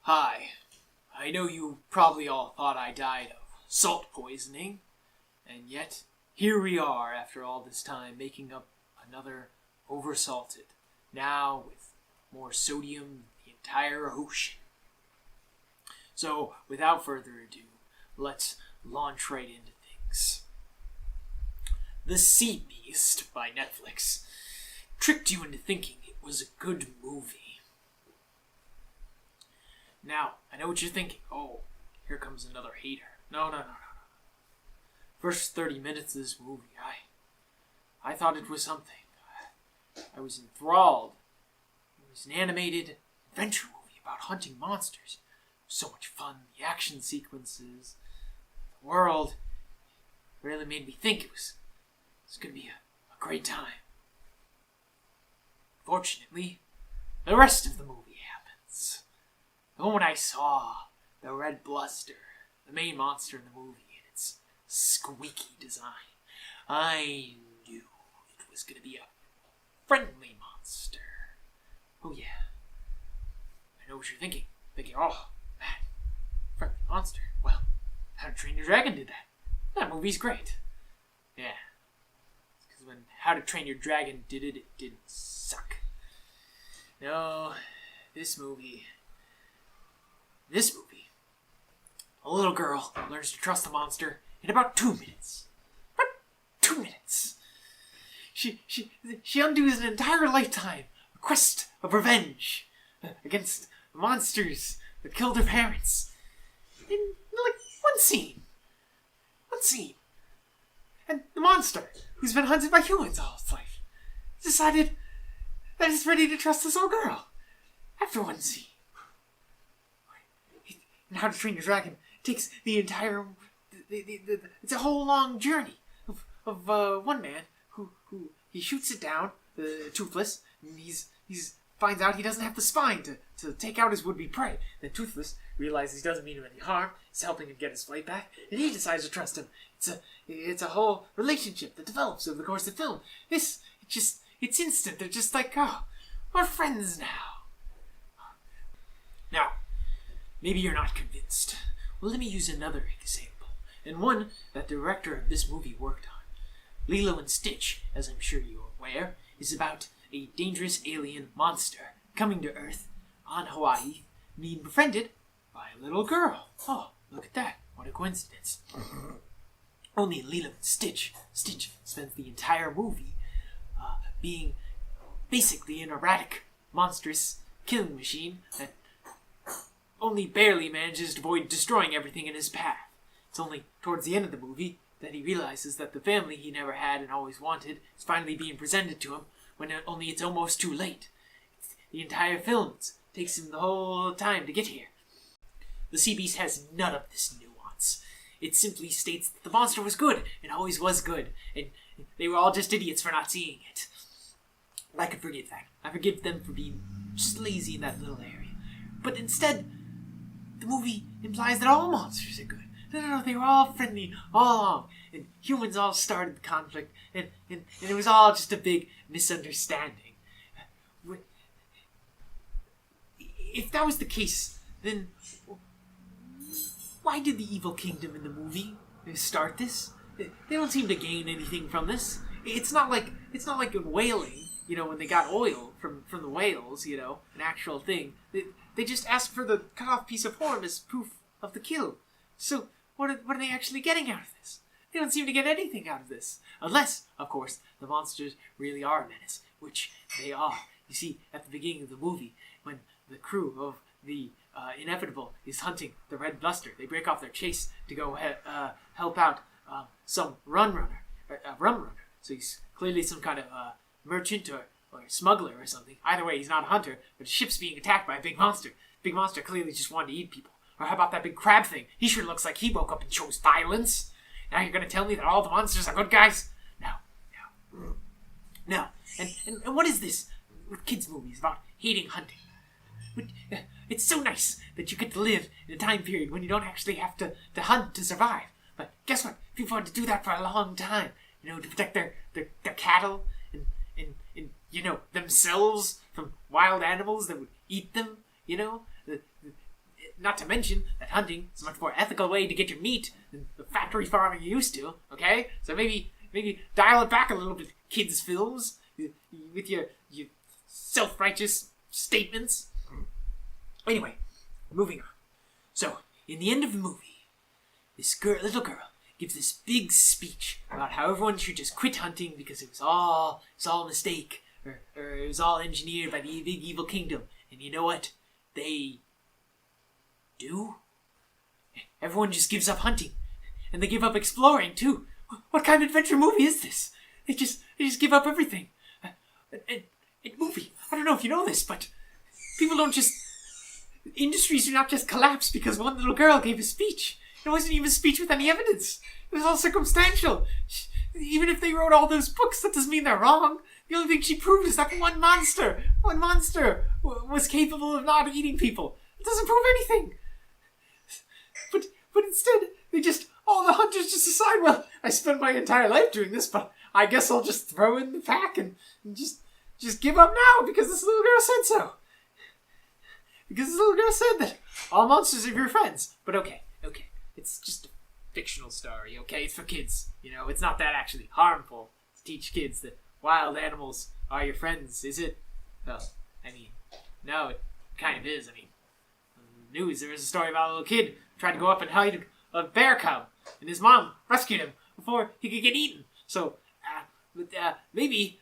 Hi. I know you probably all thought I died of salt poisoning, and yet here we are after all this time making up another oversalted, now with more sodium than the entire ocean. So, without further ado, let's launch right into things. The Sea Beast by Netflix tricked you into thinking it was a good movie. Now, I know what you're thinking. Oh, here comes another hater. No. First 30 minutes of this movie, I thought it was something. I was enthralled. It was an animated adventure movie about hunting monsters. So much fun. The action sequences, the world, really made me think it was going to be a great time. Fortunately, the rest of the movie happens. The moment I saw the red bluster, the main monster in the movie, and its squeaky design, I knew it was going to be a friendly monster. Oh yeah, I know what you're thinking. Oh, man, friendly monster. Well, How to Train Your Dragon did that. That movie's great. Yeah, because when How to Train Your Dragon did it, it didn't suck. No, this movie, a little girl learns to trust the monster in about 2 minutes. About 2 minutes. She undoes an entire lifetime, a quest of revenge against monsters that killed her parents. In like one scene. And the monster, who's been hunted by humans all his life, decided that he's ready to trust this little girl after one scene. And How to Train Your Dragon takes the entire... it's a whole long journey of one man who he shoots it down, Toothless, and he's finds out he doesn't have the spine to take out his would-be prey. Then Toothless realizes he doesn't mean him any harm, is helping him get his flight back, and he decides to trust him. It's a whole relationship that develops over the course of the film. It's instant. They're just like, oh, we're friends now. Now, maybe you're not convinced. Well, let me use another example, and one that the director of this movie worked on. Lilo and Stitch, as I'm sure you're aware, is about a dangerous alien monster coming to Earth on Hawaii, being befriended by a little girl. Oh, look at that. What a coincidence. Only in Lilo and Stitch spends the entire movie being basically an erratic, monstrous killing machine that only barely manages to avoid destroying everything in his path. It's only towards the end of the movie that he realizes that the family he never had and always wanted is finally being presented to him, when only it's almost too late. The entire film takes him the whole time to get here. The Sea Beast has none of this nuance. It simply states that the monster was good and always was good, and they were all just idiots for not seeing it. I can forgive that. I forgive them for being just lazy in that little area. But instead, the movie implies that all monsters are good. No, they were all friendly all along, and humans all started the conflict, and it was all just a big misunderstanding. If that was the case, then why did the evil kingdom in the movie start this? They don't seem to gain anything from this. It's not like in whaling, when they got oil from the whales, an actual thing. They just asked for the cut off piece of horn as proof of the kill. So what are they actually getting out of this? They don't seem to get anything out of this. Unless, of course, the monsters really are a menace, which they are. You see, at the beginning of the movie, when the crew of the Inevitable is hunting the Red Bluster, they break off their chase to go help out some rum runner. So he's clearly some kind of merchant or smuggler or something. Either way, he's not a hunter, but his ship's being attacked by a big monster. Big monster clearly just wanted to eat people. Or how about that big crab thing? He sure looks like he woke up and chose violence. Now you're going to tell me that all the monsters are good guys? No. And what is this with kids' movies about hating hunting? It's so nice that you get to live in a time period when you don't actually have to hunt to survive. But guess what? People had to do that for a long time, to protect their cattle and themselves from wild animals that would eat them, not to mention that hunting is a much more ethical way to get your meat than the factory farming you used to, okay? So maybe dial it back a little bit, kids' films, with your self-righteous statements. Anyway, moving on. So, in the end of the movie, this little girl gives this big speech about how everyone should just quit hunting because it was all a mistake, or it was all engineered by the big evil kingdom. And you know what? They do? Everyone just gives up hunting. And they give up exploring, too. What kind of adventure movie is this? They just give up everything. And movie, I don't know if you know this, but people don't just... Industries do not just collapse because one little girl gave a speech. It wasn't even a speech with any evidence. It was all circumstantial. Even if they wrote all those books, that doesn't mean they're wrong. The only thing she proved is that one monster was capable of not eating people. It doesn't prove anything. But instead, all the hunters just decide, well, I spent my entire life doing this, but I guess I'll just throw in the pack and just give up now because this little girl said so. Because this little girl said that all monsters are your friends. But okay. It's just a fictional story, okay? It's for kids. It's not that actually harmful to teach kids that wild animals are your friends, is it? Well, no, it kind of is. In the news, there was a story about a little kid who tried to go up and hide a bear cub, and his mom rescued him before he could get eaten. So, maybe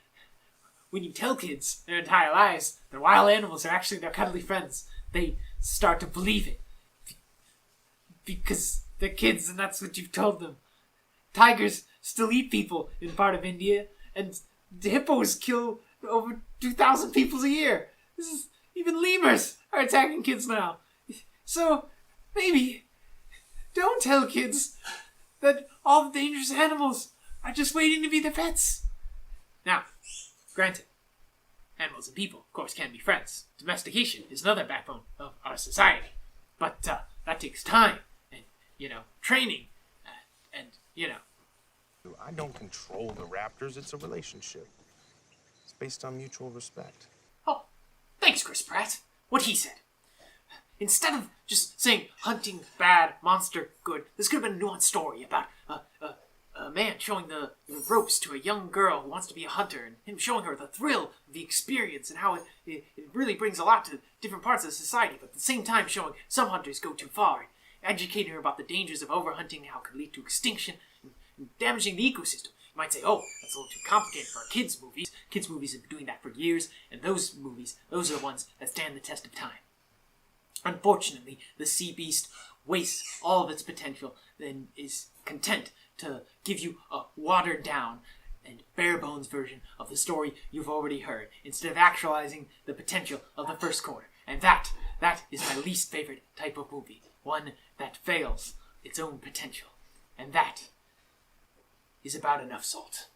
when you tell kids their entire lives that wild animals are actually their cuddly friends, they start to believe it. Because they're kids and that's what you've told them. Tigers still eat people in part of India, and the hippos kill over 2,000 people a year. Even lemurs are attacking kids now. So, maybe, don't tell kids that all the dangerous animals are just waiting to be their pets. Now, granted, animals and people, of course, can be friends. Domestication is another backbone of our society. But that takes time and, training and. I don't control the raptors. It's a relationship. It's based on mutual respect. Oh, thanks, Chris Pratt. What he said. Instead of just saying hunting bad, monster good, this could have been a nuanced story about a man showing the ropes to a young girl who wants to be a hunter, and him showing her the thrill of the experience and how it really brings a lot to different parts of society, but at the same time showing some hunters go too far, educating her about the dangers of overhunting and how it can lead to extinction and damaging the ecosystem. You might say, oh, that's a little too complicated for kids' movies. Kids' movies have been doing that for years, and those movies, those are the ones that stand the test of time. Unfortunately, the sea beast wastes all of its potential and is content to give you a watered-down and bare-bones version of the story you've already heard, instead of actualizing the potential of the first quarter. And that is my least favorite type of movie. One that fails its own potential. And that is about enough salt.